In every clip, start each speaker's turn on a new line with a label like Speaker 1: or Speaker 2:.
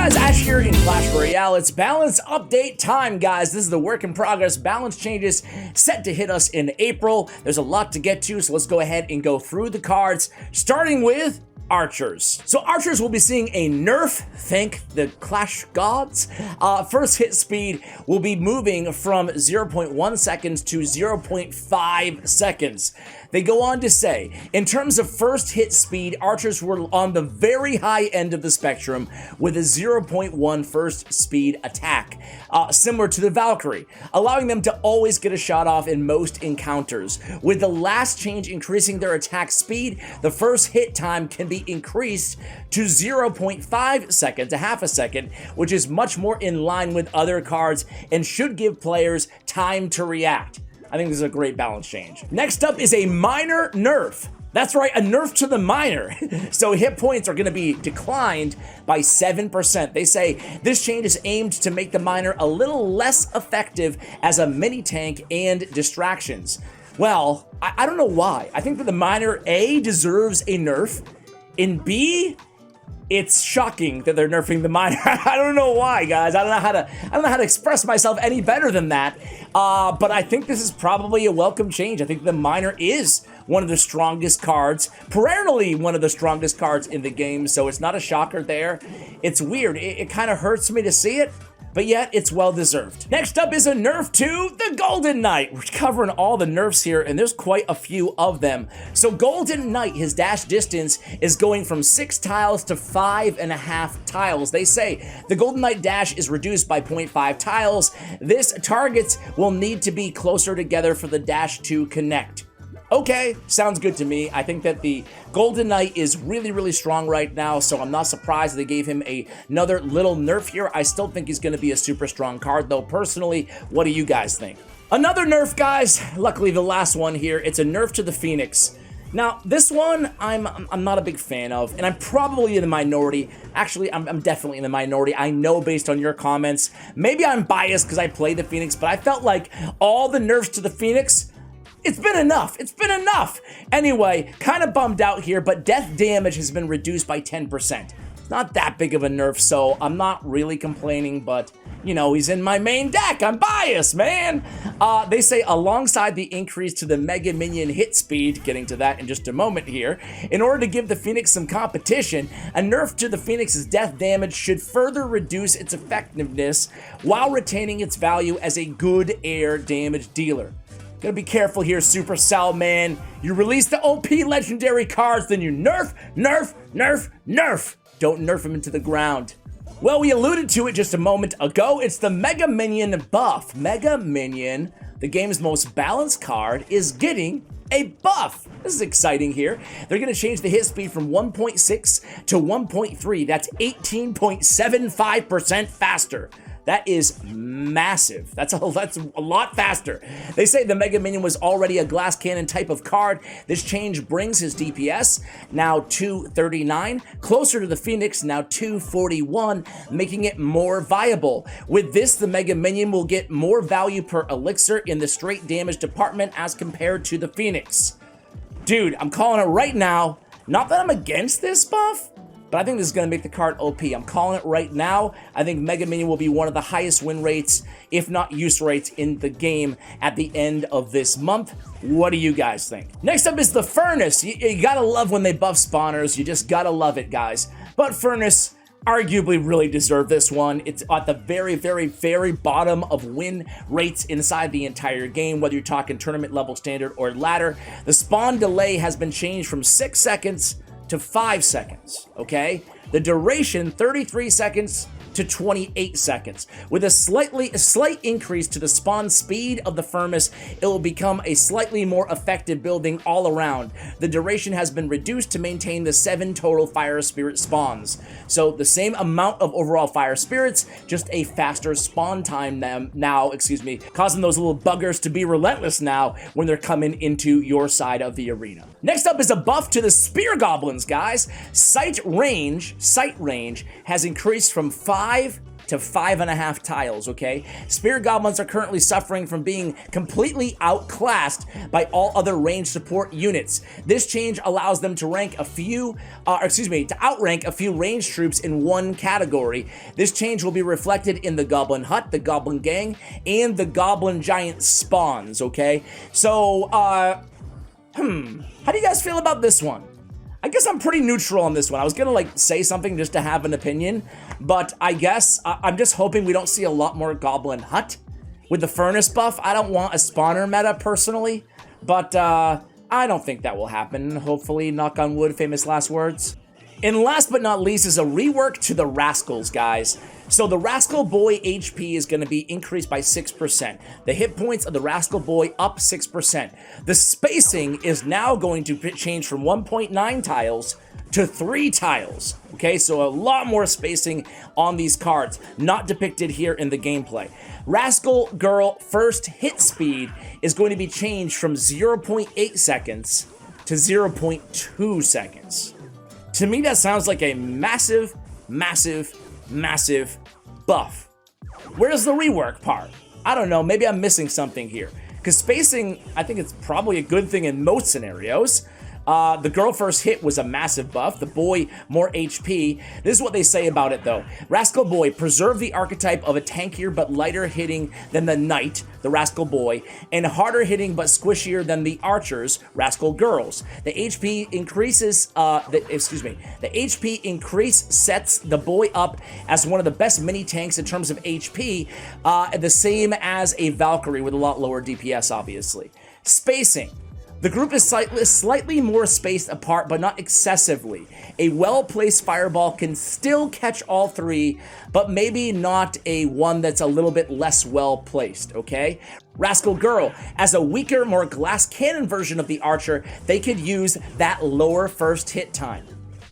Speaker 1: guys, Ash here in Clash Royale. It's balance update time, guys. This is the work in progress. Balance changes set to hit us in April. There's a lot to get to, so let's go ahead and go through the cards, starting with archers. So archers will be seeing a nerf, thank the Clash gods. First hit speed will be moving from 0.1 seconds to 0.5 seconds. They go on to say, in terms of first hit speed, archers were on the very high end of the spectrum with a 0.1 first speed attack, similar to the Valkyrie, allowing them to always get a shot off in most encounters. With the last change increasing their attack speed, the first hit time can be increased to 0.5 seconds, a half a second, which is much more in line with other cards and should give players time to react. I think this is a great balance change. Next up is a minor nerf. That's right, a nerf to the minor. So hit points are going to be declined by 7%. They say this change is aimed to make the minor a little less effective as a mini tank and distractions. Well, I don't know why. I think that the minor A deserves a nerf, and B, it's shocking that they're nerfing the minor. I don't know why, guys. I don't know how to express myself any better than that. But I think this is probably a welcome change. I think the minor is one of the strongest cards, perennially one of the strongest cards in the game. So it's not a shocker there. It's weird. It kind of hurts me to see it, but yet it's well deserved. Next up is a nerf to the Golden Knight. We're covering all the nerfs here, and there's quite a few of them. So Golden Knight, his dash distance is going from 6 tiles to 5.5 tiles. They say the Golden Knight dash is reduced by 0.5 tiles. This targets will need to be closer together for the dash to connect. Okay, sounds good to me. I think that the Golden Knight is really, really strong right now, so I'm not surprised they gave him another little nerf here. I still think he's going to be a super strong card, though. Personally, what do you guys think? Another nerf, guys. Luckily, the last one here. It's a nerf to the Phoenix. Now, this one, I'm not a big fan of, and I'm probably in the minority. Actually, I'm definitely in the minority. I know based on your comments. Maybe I'm biased because I play the Phoenix, but I felt like all the nerfs to the Phoenix, it's been enough. It's been enough. Anyway, kind of bummed out here, but death damage has been reduced by 10%. It's not that big of a nerf, so I'm not really complaining, but, you know, he's in my main deck. I'm biased, man. They say alongside the increase to the Mega Minion hit speed, getting to that in just a moment here, in order to give the Phoenix some competition, a nerf to the Phoenix's death damage should further reduce its effectiveness while retaining its value as a good air damage dealer. Gotta be careful here, Supercell, man. You release the OP legendary cards, then you nerf, nerf, nerf, nerf. Don't nerf them into the ground. Well, we alluded to it just a moment ago. It's the Mega Minion buff. Mega Minion, the game's most balanced card, is getting a buff. This is exciting here. They're going to change the hit speed from 1.6 to 1.3. That's 18.75% faster. That is massive. That's a lot faster. They say the Mega Minion was already a glass cannon type of card. This change brings his DPS, now 239, closer to the Phoenix, now 241, making it more viable. With this, the Mega Minion will get more value per elixir in the straight damage department as compared to the Phoenix. Dude, I'm calling it right now. Not that I'm against this buff, but I think this is going to make the card OP. I'm calling it right now. I think Mega Minion will be one of the highest win rates, if not use rates, in the game at the end of this month. What do you guys think? Next up is the Furnace. You gotta love when they buff spawners. You just gotta love it, guys. But Furnace arguably really deserve this one. It's at the very, very, very bottom of win rates inside the entire game, whether you're talking tournament level, standard, or ladder. The spawn delay has been changed from 6 seconds to 5 seconds, okay? The duration, 33 seconds to 28 seconds. With a slight increase to the spawn speed of the Furnace, it will become a slightly more effective building all around. The duration has been reduced to maintain the 7 total Fire Spirit spawns. So the same amount of overall Fire Spirits, just a faster spawn time now, causing those little buggers to be relentless now when they're coming into your side of the arena. Next up is a buff to the Spear Goblins, guys. Sight range has increased from 5 to 5.5 tiles, okay? Spirit Goblins are currently suffering from being completely outclassed by all other ranged support units. This change allows them to rank a few, to outrank a few ranged troops in one category. This change will be reflected in the Goblin Hut, the Goblin Gang, and the Goblin Giant spawns, okay? So, how do you guys feel about this one? I guess I'm pretty neutral on this one. I was gonna like say something just to have an opinion, but I guess I'm just hoping we don't see a lot more Goblin Hut with the furnace buff. I don't want a spawner meta personally, but I don't think that will happen. Hopefully, knock on wood, famous last words. And last but not least is a rework to the Rascals, guys. So the Rascal Boy HP is going to be increased by 6%. The hit points of the Rascal Boy up 6%. The spacing is now going to change from 1.9 tiles to 3 tiles. Okay, so a lot more spacing on these cards, not depicted here in the gameplay. Rascal Girl first hit speed is going to be changed from 0.8 seconds to 0.2 seconds. To me, that sounds like a massive, massive, massive buff. Where's the rework part? I don't know, maybe I'm missing something here. Because spacing, I think it's probably a good thing in most scenarios. The girl first hit was a massive buff. The boy, more HP. This is what they say about it, though. Rascal Boy, preserve the archetype of a tankier but lighter hitting than the knight, the Rascal Boy, and harder hitting but squishier than the archers, Rascal Girls. The HP increases, the HP increase sets the boy up as one of the best mini tanks in terms of HP, the same as a Valkyrie with a lot lower DPS, obviously. Spacing. The group is slightly more spaced apart, but not excessively. A well-placed fireball can still catch all three, but maybe not a one that's a little bit less well-placed, okay? Rascal Girl, as a weaker, more glass cannon version of the archer, they could use that lower first hit time.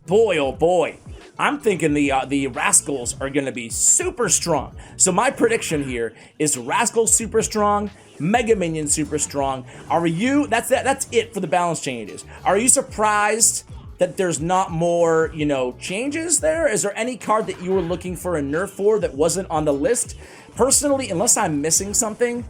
Speaker 1: Boy, oh boy. I'm thinking the Rascals are going to be super strong. So my prediction here is Rascal super strong, Mega Minion super strong. Are you, that's it for the balance changes. Are you surprised that there's not more, you know, changes there? Is there any card that you were looking for a nerf for that wasn't on the list? Personally, unless I'm missing something,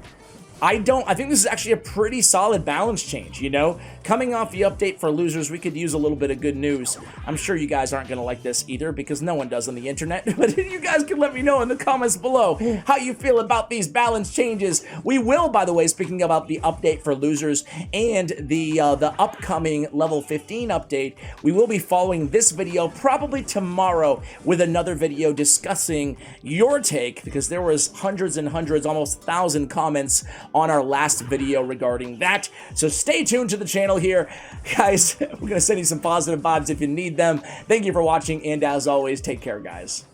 Speaker 1: I think this is actually a pretty solid balance change, you know? Coming off the update for losers, we could use a little bit of good news. I'm sure you guys aren't going to like this either because no one does on the internet, but you guys can let me know in the comments below how you feel about these balance changes. We will, by the way, speaking about the update for losers and the upcoming level 15 update, we will be following this video probably tomorrow with another video discussing your take because there was hundreds and hundreds, almost 1,000 comments on our last video regarding that. So stay tuned to the channel here. Guys, we're going to send you some positive vibes if you need them. Thank you for watching, and as always, take care, guys.